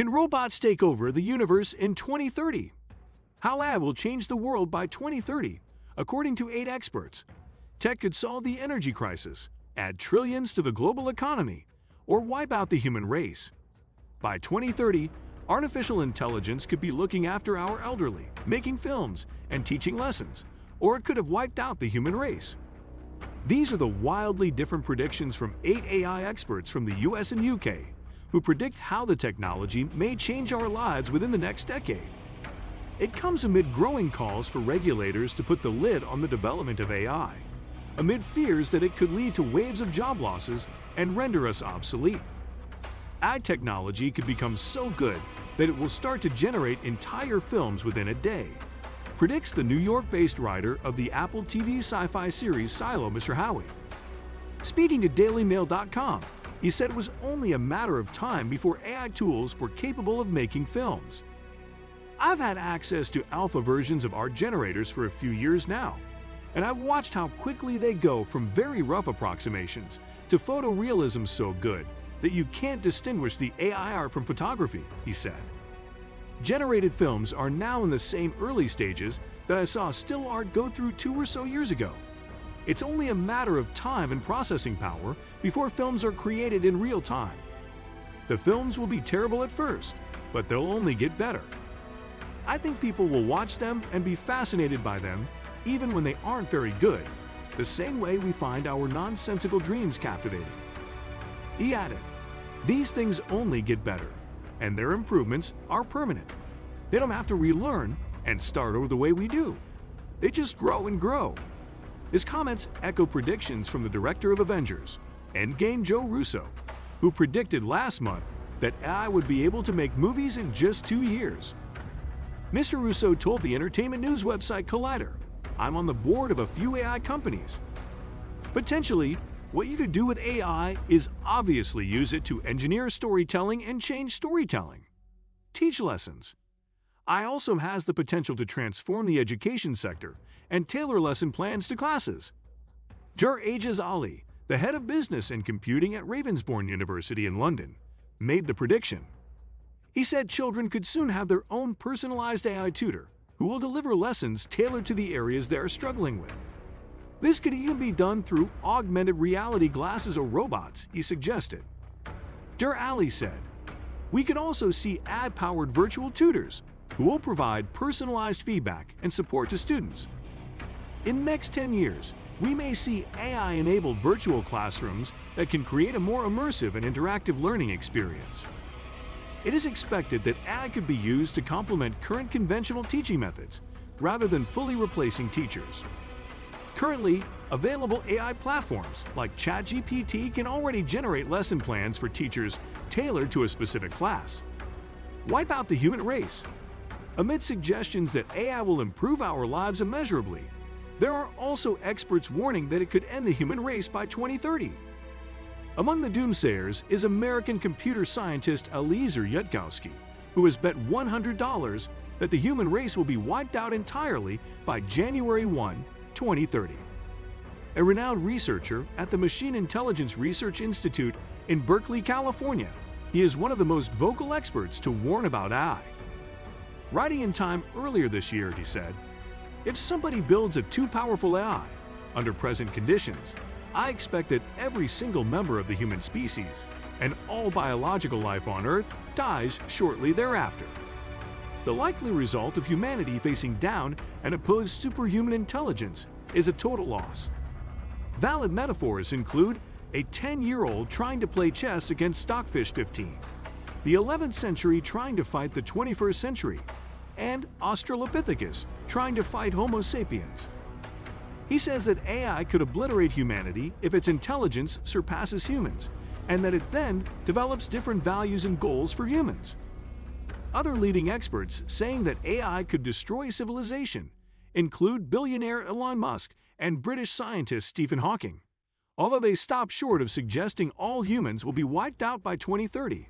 Can robots take over the universe in 2030? How AI will change the world by 2030, according to 8 experts. Tech could solve the energy crisis, add trillions to the global economy, or wipe out the human race. By 2030, artificial intelligence could be looking after our elderly, making films, and teaching lessons, or it could have wiped out the human race. These are the wildly different predictions from 8 AI experts from the US and UK, who predict how the technology may change our lives within the next decade. It comes amid growing calls for regulators to put the lid on the development of AI, amid fears that it could lead to waves of job losses and render us obsolete. AI technology could become so good that it will start to generate entire films within a day, predicts the New York-based writer of the Apple TV sci-fi series Silo, Mr. Howie. Speaking to DailyMail.com, he said it was only a matter of time before AI tools were capable of making films. I've had access to alpha versions of art generators for a few years now, and I've watched how quickly they go from very rough approximations to photorealism so good that you can't distinguish the AI art from photography, he said. Generated films are now in the same early stages that I saw still art go through 2 or so years ago. It's only a matter of time and processing power before films are created in real time. The films will be terrible at first, but they'll only get better. I think people will watch them and be fascinated by them even when they aren't very good, the same way we find our nonsensical dreams captivating. He added, "These things only get better, and their improvements are permanent. They don't have to relearn and start over the way we do. They just grow and grow." His comments echo predictions from the director of Avengers, Endgame Joe Russo, who predicted last month that AI would be able to make movies in just 2 years. Mr. Russo told the entertainment news website Collider, "I'm on the board of a few AI companies. Potentially, what you could do with AI is obviously use it to engineer storytelling and change storytelling. Teach lessons. AI also has the potential to transform the education sector and tailor lesson plans to classes." Jur Ajaz Ali, the head of business and computing at Ravensbourne University in London, made the prediction. He said children could soon have their own personalized AI tutor who will deliver lessons tailored to the areas they are struggling with. This could even be done through augmented reality glasses or robots, he suggested. Jur Ali said, "We could also see AI-powered virtual tutors who will provide personalized feedback and support to students. In the next 10 years, we may see AI-enabled virtual classrooms that can create a more immersive and interactive learning experience. It is expected that AI could be used to complement current conventional teaching methods rather than fully replacing teachers. Currently, available AI platforms like ChatGPT can already generate lesson plans for teachers tailored to a specific class. Wipe out the human race. Amid suggestions that AI will improve our lives immeasurably, there are also experts warning that it could end the human race by 2030. Among the doomsayers is American computer scientist Eliezer Yudkowsky, who has bet $100 that the human race will be wiped out entirely by January 1, 2030. A renowned researcher at the Machine Intelligence Research Institute in Berkeley, California, he is one of the most vocal experts to warn about AI. Writing in Time earlier this year, he said, "If somebody builds a too powerful AI, under present conditions, I expect that every single member of the human species and all biological life on Earth dies shortly thereafter. The likely result of humanity facing down an opposed superhuman intelligence is a total loss." Valid metaphors include a 10-year-old trying to play chess against Stockfish 15, the 11th century trying to fight the 21st century, and Australopithecus trying to fight Homo sapiens. He says that AI could obliterate humanity if its intelligence surpasses humans, and that it then develops different values and goals for humans. Other leading experts saying that AI could destroy civilization include billionaire Elon Musk and British scientist Stephen Hawking, although they stop short of suggesting all humans will be wiped out by 2030.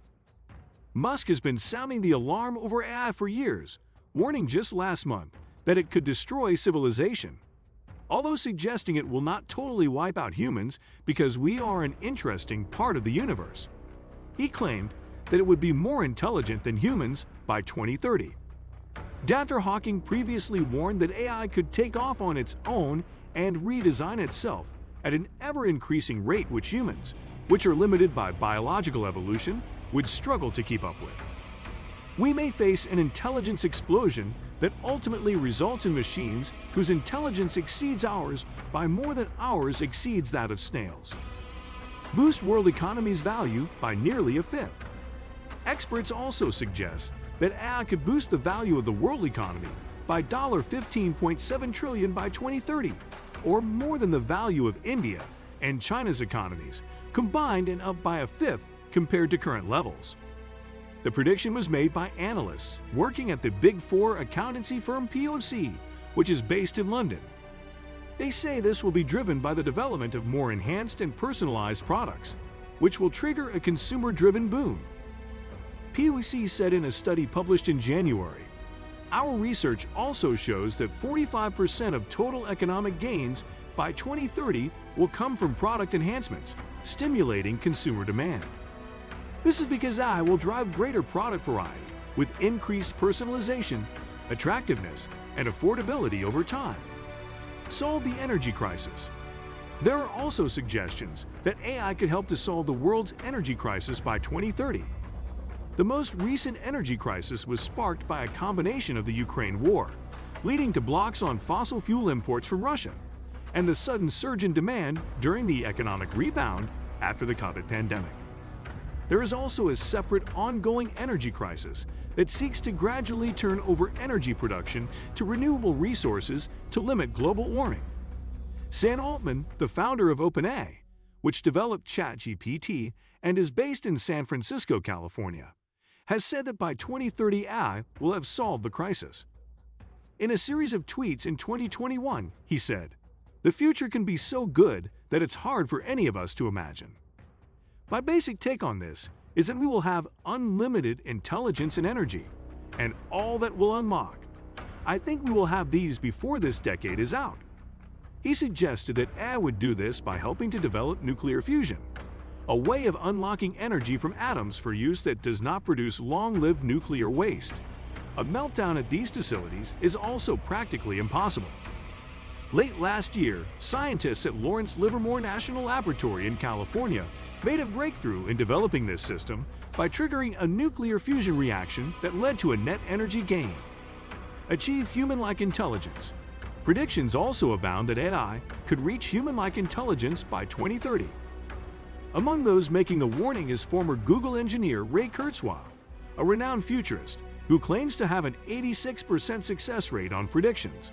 Musk has been sounding the alarm over AI for years, warning just last month that it could destroy civilization, although suggesting it will not totally wipe out humans because we are an interesting part of the universe. He claimed that it would be more intelligent than humans by 2030. Dr. Hawking previously warned that AI could take off on its own and redesign itself at an ever-increasing rate which humans, which are limited by biological evolution, would struggle to keep up with. We may face an intelligence explosion that ultimately results in machines whose intelligence exceeds ours by more than ours exceeds that of snails. Boost world economy's value by nearly a fifth. Experts also suggest that AI could boost the value of the world economy by $15.7 trillion by 2030, or more than the value of India and China's economies, combined and up by a fifth compared to current levels. The prediction was made by analysts working at the Big Four accountancy firm PwC, which is based in London. They say this will be driven by the development of more enhanced and personalized products, which will trigger a consumer-driven boom. PwC said in a study published in January, "Our research also shows that 45% of total economic gains by 2030 will come from product enhancements, stimulating consumer demand. This is because AI will drive greater product variety with increased personalization, attractiveness, and affordability over time. Solve the energy crisis. There are also suggestions that AI could help to solve the world's energy crisis by 2030. The most recent energy crisis was sparked by a combination of the Ukraine war, leading to blocks on fossil fuel imports from Russia, and the sudden surge in demand during the economic rebound after the COVID pandemic. There is also a separate ongoing energy crisis that seeks to gradually turn over energy production to renewable resources to limit global warming. Sam Altman, the founder of OpenAI, which developed ChatGPT and is based in San Francisco, California, has said that by 2030 AI will have solved the crisis. In a series of tweets in 2021, he said, "The future can be so good that it's hard for any of us to imagine." My basic take on this is that we will have unlimited intelligence and energy, and all that will unlock. I think we will have these before this decade is out. He suggested that AI would do this by helping to develop nuclear fusion, a way of unlocking energy from atoms for use that does not produce long-lived nuclear waste. A meltdown at these facilities is also practically impossible. Late last year, scientists at Lawrence Livermore National Laboratory in California made a breakthrough in developing this system by triggering a nuclear fusion reaction that led to a net energy gain. Achieve human-like intelligence. Predictions also abound that AI could reach human-like intelligence by 2030. Among those making the warning is former Google engineer Ray Kurzweil, a renowned futurist who claims to have an 86% success rate on predictions.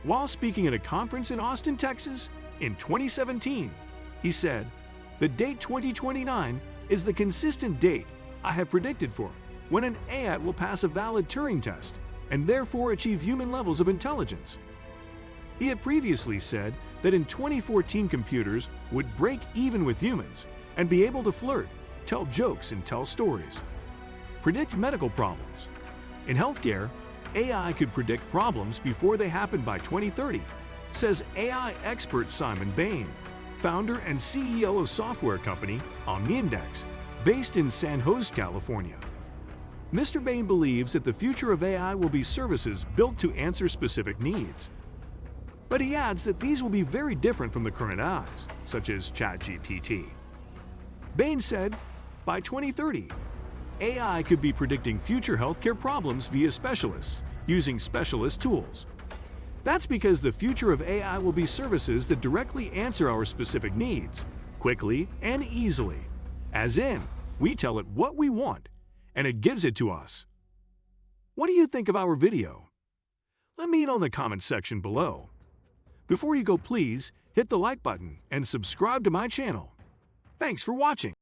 While speaking at a conference in Austin, Texas, in 2017, he said, "The date 2029 is the consistent date I have predicted for when an AI will pass a valid Turing test and therefore achieve human levels of intelligence." He had previously said that in 2014 computers would break even with humans and be able to flirt, tell jokes, and tell stories. Predict medical problems. In healthcare, AI could predict problems before they happen by 2030, says AI expert Simon Bain, founder and CEO of software company OmniIndex, based in San Jose, California. Mr. Bain believes that the future of AI will be services built to answer specific needs. But he adds that these will be very different from the current AIs, such as ChatGPT. Bain said, by 2030, AI could be predicting future healthcare problems via specialists, using specialist tools. That's because the future of AI will be services that directly answer our specific needs, quickly and easily. As in, we tell it what we want, and it gives it to us. What do you think of our video? Let me know in the comments section below. Before you go, please hit the like button and subscribe to my channel. Thanks for watching.